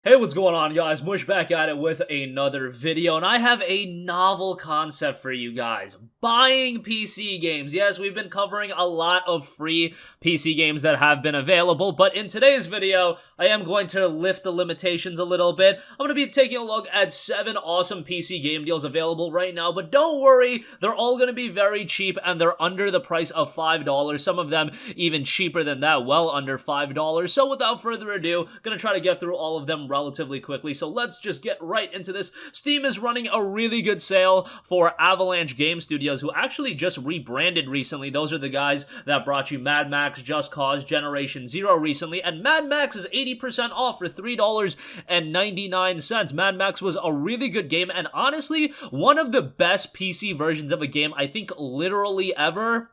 Hey, what's going on, guys? Mush back at it with another video, and I have a novel concept for you guys. Buying PC games. Yes, we've been covering a lot of free PC games that have been available, but in today's video, I am going to lift the limitations a little bit. I'm going to be taking a look at 7 awesome PC game deals available right now, but don't worry, they're all going to be very cheap, and they're under the price of $5. Some of them even cheaper than that, well under $5. So without further ado, going to try to get through all of them relatively quickly, so let's just get right into this. Steam is running a really good sale for Avalanche Game Studios, who actually just rebranded recently. Those are the guys that brought you Mad Max, Just Cause, Generation Zero recently, and Mad Max is 80% off for $3.99. Mad Max was a really good game, and honestly, one of the best PC versions of a game, I think, literally ever.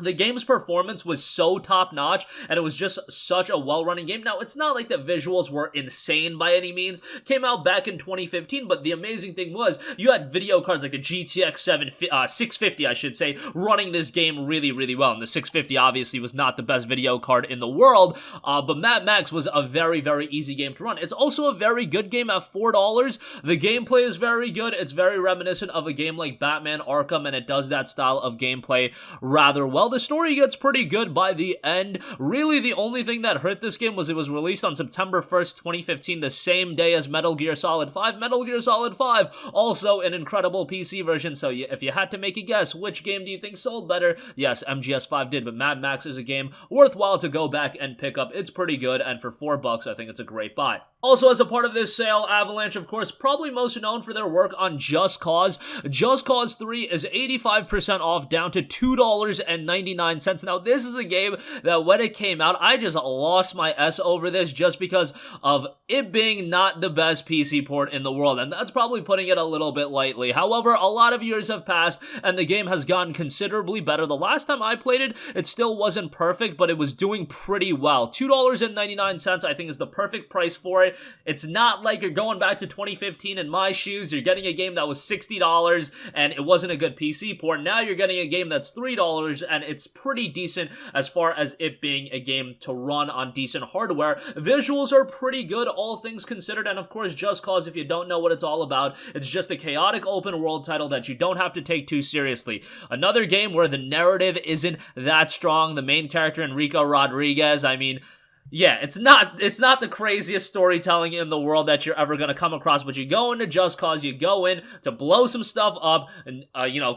The game's performance was so top-notch, and it was just such a well-running game. Now, it's not like the visuals were insane by any means. Came out back in 2015, but the amazing thing was, you had video cards like the GTX 650, I should say, running this game really, really well. And the 650 obviously was not the best video card in the world, but Mad Max was a very, very easy game to run. It's also a very good game at $4. The gameplay is very good. It's very reminiscent of a game like Batman Arkham, and it does that style of gameplay rather well. The story gets pretty good by the end. Really, the only thing that hurt this game was it was released on September 1st, 2015, the same day as Metal Gear Solid 5. Metal Gear Solid 5, also an incredible PC version, so if you had to make a guess, which game do you think sold better? Yes, MGS5 did, but Mad Max is a game worthwhile to go back and pick up. It's pretty good, and for $4, I think it's a great buy. Also, as a part of this sale, Avalanche, of course, probably most known for their work on Just Cause. Just Cause 3 is 85% off, down to $2.99. Now, this is a game that when it came out, I just lost my S over this just because of it being not the best PC port in the world, and that's probably putting it a little bit lightly. However, a lot of years have passed, and the game has gotten considerably better. The last time I played it, it still wasn't perfect, but it was doing pretty well. $2.99, I think, is the perfect price for it. It's not like you're going back to 2015 in my shoes. You're getting a game that was $60 and it wasn't a good PC port. Now you're getting a game that's $3 and it's pretty decent as far as it being a game to run on decent hardware. Visuals are pretty good, all things considered, and of course, Just Cause, if you don't know what it's all about, it's just a chaotic open world title that you don't have to take too seriously. Another game where the narrative isn't that strong. The main character, Enrico Rodriguez, I mean, yeah, it's not the craziest storytelling in the world that you're ever going to come across, but you go into Just Cause, you go in to blow some stuff up and,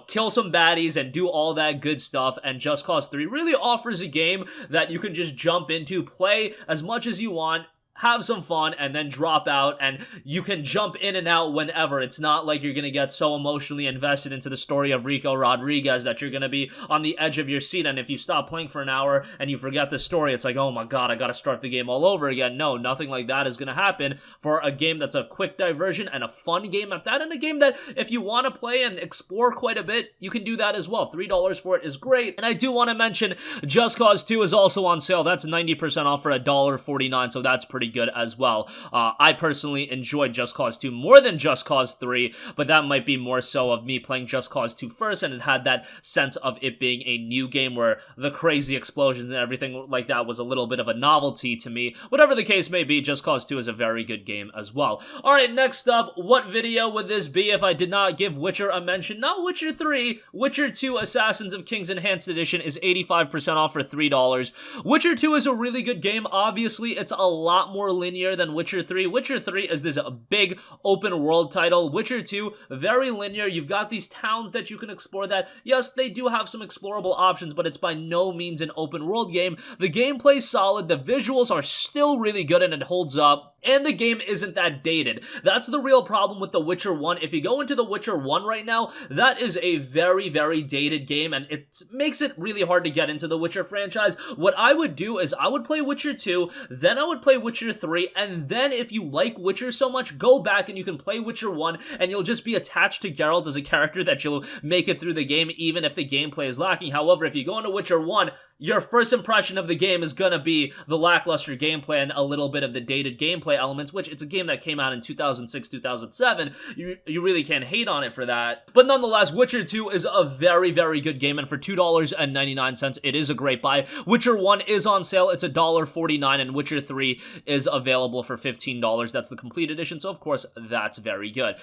kill some baddies and do all that good stuff, and Just Cause 3 really offers a game that you can just jump into, play as much as you want, have some fun, and then drop out, and you can jump in and out whenever. It's not like you're gonna get so emotionally invested into the story of Rico Rodriguez that you're gonna be on the edge of your seat, and if you stop playing for an hour and you forget the story, it's like, oh my god, I gotta start the game all over again. No, nothing like that is gonna happen for a game that's a quick diversion and a fun game at that, and a game that if you want to play and explore quite a bit, you can do that as well. $3 for it is great. And I do want to mention Just Cause 2 is also on sale. That's 90% off for $1.49, so that's pretty good as well. I personally enjoyed Just Cause 2 more than Just Cause 3, but that might be more so of me playing Just Cause 2 first, and it had that sense of it being a new game where the crazy explosions and everything like that was a little bit of a novelty to me. Whatever the case may be, Just Cause 2 is a very good game as well. Alright, next up, what video would this be if I did not give Witcher a mention? Not Witcher 3, Witcher 2 Assassins of Kings Enhanced Edition is 85% off for $3. Witcher 2 is a really good game. Obviously, it's a lot more linear than Witcher 3. Witcher 3 is this big open world title. Witcher 2, very linear. You've got these towns that you can explore that, yes, they do have some explorable options, but it's by no means an open world game. The gameplay's solid, the visuals are still really good, and it holds up, and the game isn't that dated. That's the real problem with The Witcher 1. If you go into The Witcher 1 right now, that is a very, very dated game, and it makes it really hard to get into the Witcher franchise. What I would do is I would play Witcher 2, then I would play Witcher 3, and then if you like Witcher so much, go back and you can play Witcher 1, and you'll just be attached to Geralt as a character that you'll make it through the game, even if the gameplay is lacking. However, if you go into Witcher 1, your first impression of the game is gonna be the lackluster gameplay and a little bit of the dated gameplay gameplay elements, which it's a game that came out in 2006, 2007. You really can't hate on it for that. But nonetheless, Witcher 2 is a very, very good game, and for $2.99, it is a great buy. Witcher 1 is on sale. It's $1.49, and Witcher 3 is available for $15. That's the complete edition, so of course, that's very good.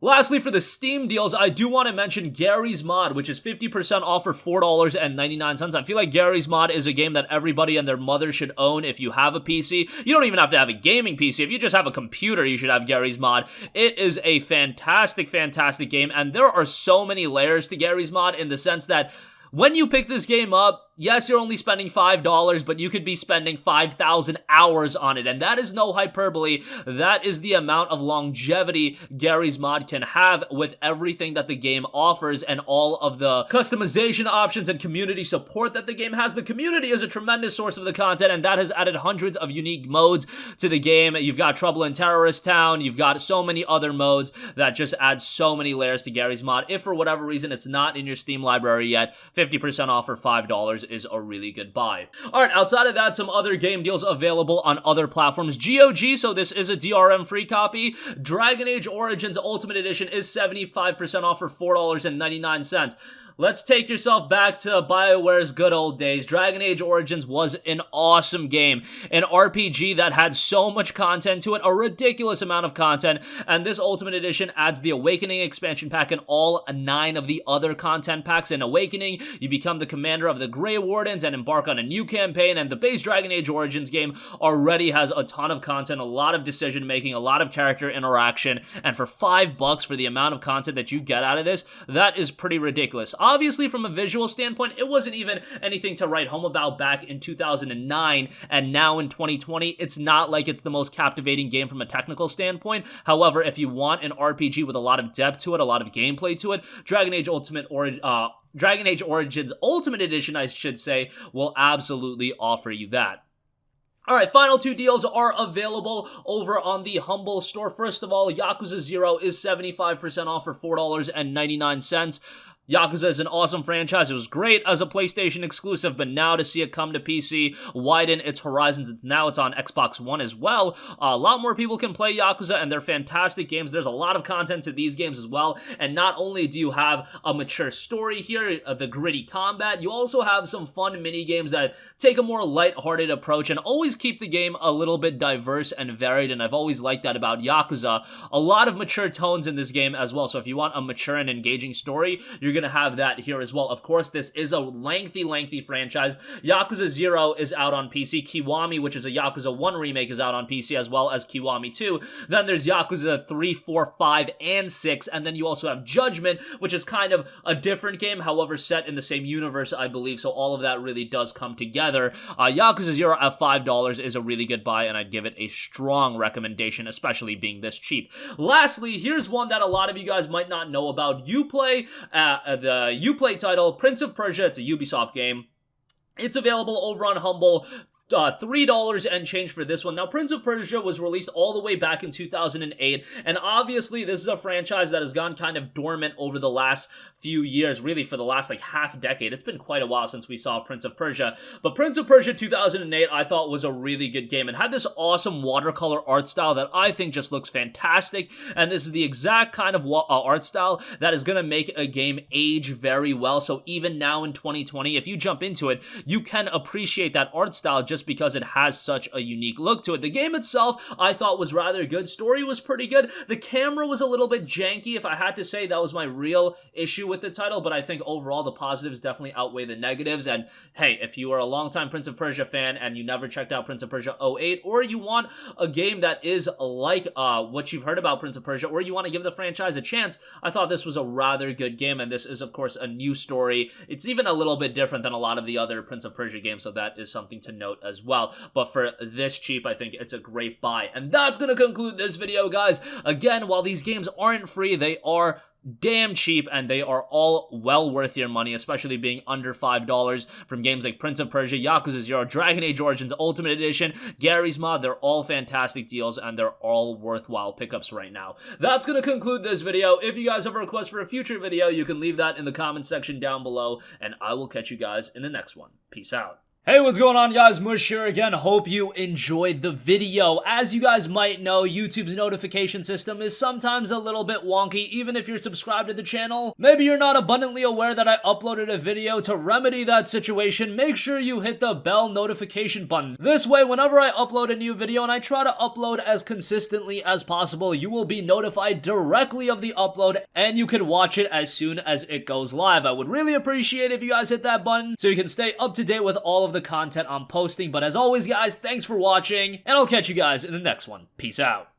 Lastly, for the Steam deals, I do want to mention Garrys Mod, which is 50% off for $4.99. I feel like Garrys Mod is a game that everybody and their mother should own if you have a PC. You don't even have to have a gaming PC. If you just have a computer, you should have Garrys Mod. It is a fantastic, fantastic game, and there are so many layers to Garrys Mod in the sense that when you pick this game up, yes, you're only spending $5, but you could be spending 5,000 hours on it, and that is no hyperbole. That is the amount of longevity Garrys Mod can have with everything that the game offers and all of the customization options and community support that the game has. The community is a tremendous source of the content, and that has added hundreds of unique modes to the game. You've got Trouble in Terrorist Town, you've got so many other modes that just add so many layers to Garrys Mod. If for whatever reason it's not in your Steam library yet, 50% off for $5 is a really good buy. Alright, outside of that, some other game deals available on other platforms. GOG, so this is a DRM free copy. Dragon Age Origins Ultimate Edition is 75% off for $4.99. Let's take yourself back to BioWare's good old days. Dragon Age Origins was an awesome game, an RPG that had so much content to it, a ridiculous amount of content, and this Ultimate Edition adds the Awakening expansion pack and all 9 of the other content packs. In Awakening, you become the commander of the Grey Wardens and embark on a new campaign, and the base Dragon Age Origins game already has a ton of content, a lot of decision making, a lot of character interaction, and for $5 for the amount of content that you get out of this, that is pretty ridiculous. Obviously, from a visual standpoint, it wasn't even anything to write home about back in 2009, and now in 2020, it's not like it's the most captivating game from a technical standpoint. However, if you want an RPG with a lot of depth to it, a lot of gameplay to it, Dragon Age Origins Ultimate Edition, I should say, will absolutely offer you that. Alright, final 2 deals are available over on the Humble store. First of all, Yakuza Zero is 75% off for $4.99. Yakuza is an awesome franchise. It was great as a PlayStation exclusive, but now to see it come to PC, widen its horizons, now it's on Xbox One as well. A lot more people can play Yakuza, and they're fantastic games. There's a lot of content to these games as well, and not only do you have a mature story here, the gritty combat, you also have some fun mini-games that take a more light-hearted approach and always keep the game a little bit diverse and varied, and I've always liked that about Yakuza. A lot of mature tones in this game as well, so if you want a mature and engaging story, you're gonna have that here as well. Of course, this is a lengthy franchise. Yakuza 0 is out on PC. Kiwami, which is a Yakuza 1 remake, is out on PC, as well as Kiwami 2. Then there's Yakuza 3, 4, 5, and 6, and then you also have Judgment, which is kind of a different game, however set in the same universe, I believe, so all of that really does come together. Yakuza 0 at $5 is a really good buy, and I'd give it a strong recommendation, especially being this cheap. Lastly, here's one that a lot of you guys might not know about. Uplay, the Uplay title, Prince of Persia. It's a Ubisoft game. It's available over on Humble. $3 and change for this one. Now, Prince of Persia was released all the way back in 2008, and obviously this is a franchise that has gone kind of dormant over the last few years, really for the last like half decade. It's been quite a while since we saw Prince of Persia, but Prince of Persia 2008 I thought was a really good game. It had this awesome watercolor art style that I think just looks fantastic, and this is the exact kind of art style that is going to make a game age very well. So even now in 2020, if you jump into it, you can appreciate that art style just because it has such a unique look to it. The game itself, I thought, was rather good. Story was pretty good. The camera was a little bit janky, if I had to say. That was my real issue with the title, but I think overall the positives definitely outweigh the negatives. And hey, if you are a longtime Prince of Persia fan and you never checked out Prince of Persia 08, or you want a game that is like what you've heard about Prince of Persia, or you want to give the franchise a chance, I thought this was a rather good game, and this is, of course, a new story. It's even a little bit different than a lot of the other Prince of Persia games, so that is something to note as well. But for this cheap, I think it's a great buy. And that's going to conclude this video, guys. Again, while these games aren't free, they are damn cheap, and they are all well worth your money, especially being under $5 from games like Prince of Persia, Yakuza 0, Dragon Age Origins Ultimate Edition, Garrys Mod. They're all fantastic deals, and they're all worthwhile pickups right now. That's going to conclude this video. If you guys have a request for a future video, you can leave that in the comment section down below, and I will catch you guys in the next one. Peace out. Hey, what's going on, guys? Mush here again. Hope you enjoyed the video. As you guys might know, YouTube's notification system is sometimes a little bit wonky, even if you're subscribed to the channel. Maybe you're not abundantly aware that I uploaded a video. To remedy that situation, make sure you hit the bell notification button. This way, whenever I upload a new video, and I try to upload as consistently as possible, you will be notified directly of the upload, and you can watch it as soon as it goes live. I would really appreciate it if you guys hit that button so you can stay up to date with all of the content I'm posting. But as always, guys, thanks for watching, and I'll catch you guys in the next one. Peace out.